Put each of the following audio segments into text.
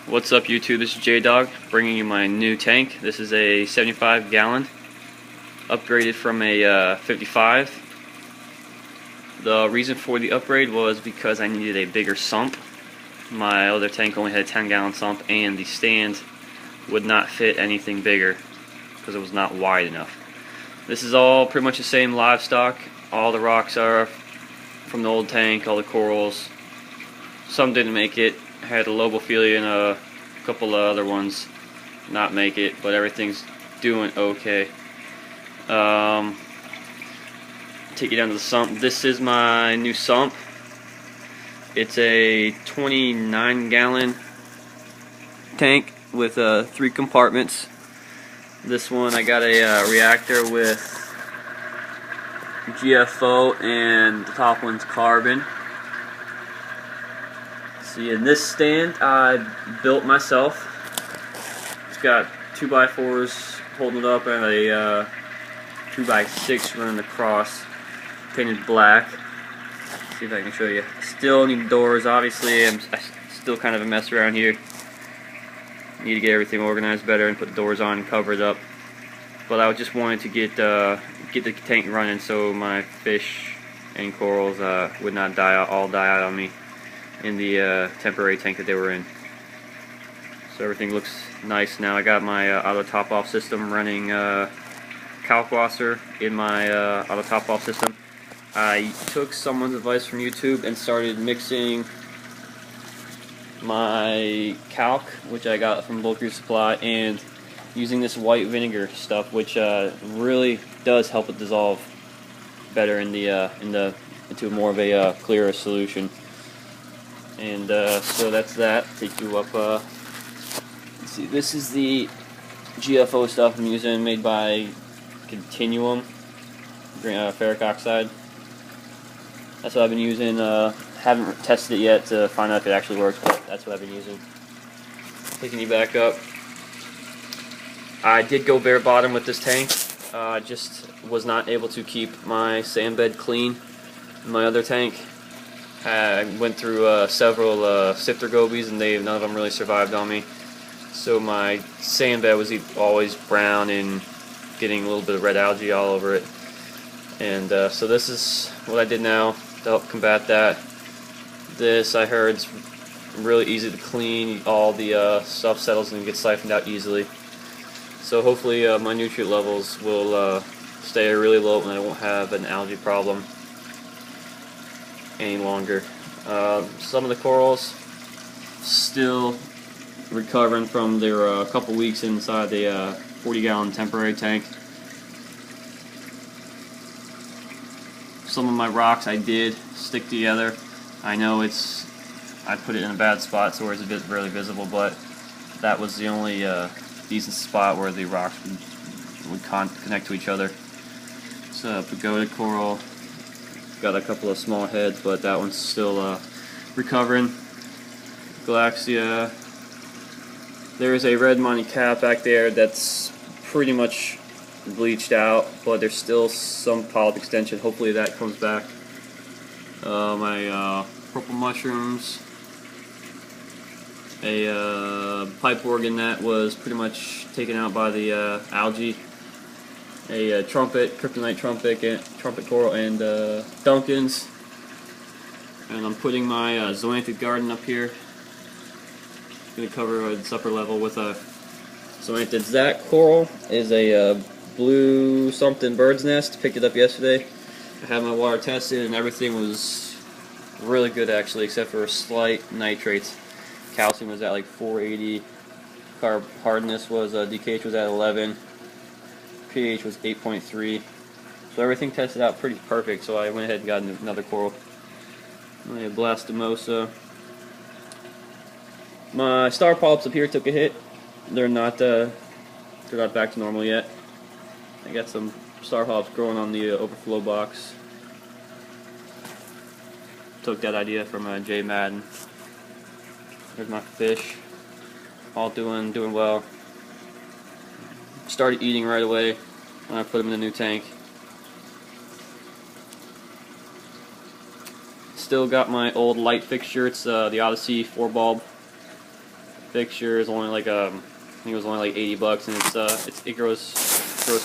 What's up YouTube, this is J-Dog bringing you my new tank. This is a 75 gallon, upgraded from a 55. The reason for the upgrade was because I needed a bigger sump. My other tank only had a 10 gallon sump and the stand would not fit anything bigger because it was not wide enough. This is all pretty much the same livestock. All the rocks are from the old tank, all the corals. Some didn't make it. I had a lobophilia and a couple of other ones not make it, but everything's doing okay. Take you down to the sump. This is my new sump. It's a 29 gallon tank with 3 compartments. This one I got a reactor with GFO and the top one's carbon. See, in this stand I built myself. It's got 2x4s holding it up and a 2x6 running across, painted black. Let's see if I can show you. Still need doors, obviously. I'm still kind of a mess around here. Need to get everything organized better and put doors on and cover it up. But I just wanted to get the tank running so my fish and corals would not all die out on me in the temporary tank that they were in. So everything looks nice now. I got my auto top-off system running Kalkwasser in my auto top-off system. I took someone's advice from YouTube and started mixing my calc, which I got from Bulk Supply, and using this white vinegar stuff, which really does help it dissolve better into more of a clearer solution. And so that's that. Take you up. Let's see. This is the GFO stuff I'm using, made by Continuum ferric oxide. That's what I've been using. Haven't tested it yet to find out if it actually works, but that's what I've been using. Taking you back up. I did go bare bottom with this tank. I just was not able to keep my sand bed clean in my other tank. I went through several sifter gobies and none of them really survived on me. So my sand bed was always brown and getting a little bit of red algae all over it. And so this is what I did now to help combat that. This, I heard, is really easy to clean. All the stuff settles and gets siphoned out easily. So hopefully my nutrient levels will stay really low and I won't have an algae problem any longer. Some of the corals still recovering from their couple weeks inside the 40 gallon temporary tank. Some of my rocks I did stick together. I know I put it in a bad spot so where it's really visible, but that was the only decent spot where the rocks would connect to each other. So pagoda coral, got a couple of small heads, but that one's still recovering. Galaxia. There's a red Monty cap back there that's pretty much bleached out, but there's still some polyp extension. Hopefully that comes back. My purple mushrooms. A pipe organ that was pretty much taken out by the algae. A trumpet, kryptonite trumpet coral, and Duncan's. And I'm putting my zoanthic garden up here. Going to cover its upper level with a zoanthids. That coral is a blue something bird's nest. Picked it up yesterday. I had my water tested and everything was really good actually, except for slight nitrates. Calcium was at like 480. Carb hardness was DKH was at 11. pH was 8.3. So everything tested out pretty perfect. So I went ahead and got another coral. My blastomosa. My star polyps up here took a hit. They're not back to normal yet. I got some star polyps growing on the overflow box. Took that idea from Jay Madden. There's my fish, all doing well. Started eating right away when I put them in the new tank. Still got my old light fixture. It's the Odyssey 4 bulb. fixture is only like I think it was only like 80 bucks, and it grows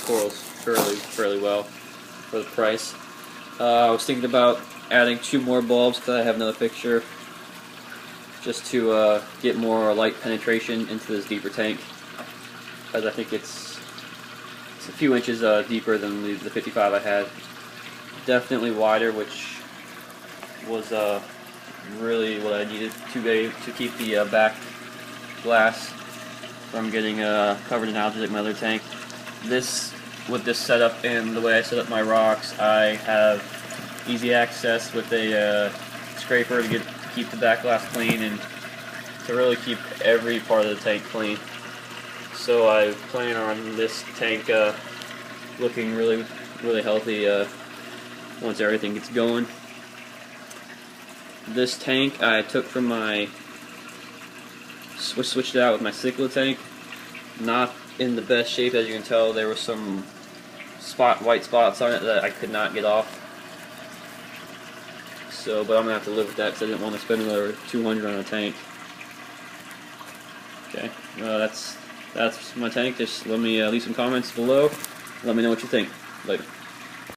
corals fairly well for the price. I was thinking about adding 2 more bulbs because I have another fixture, just to get more light penetration into this deeper tank, because I think it's a few inches deeper than the 55 I had. Definitely wider, which was really what I needed to keep the back glass from getting covered in algae like my other tank. With this setup and the way I set up my rocks, I have easy access with a scraper to keep the back glass clean and to really keep every part of the tank clean. So I plan on this tank looking really healthy once everything gets going. This tank I took from my switched it out with my cichlid tank. Not in the best shape, as you can tell. There were some white spots on it that I could not get off. So, but I'm gonna have to live with that because I didn't want to spend another $200 on a tank. Okay, that's my tank. Just let me leave some comments below. Let me know what you think. Later.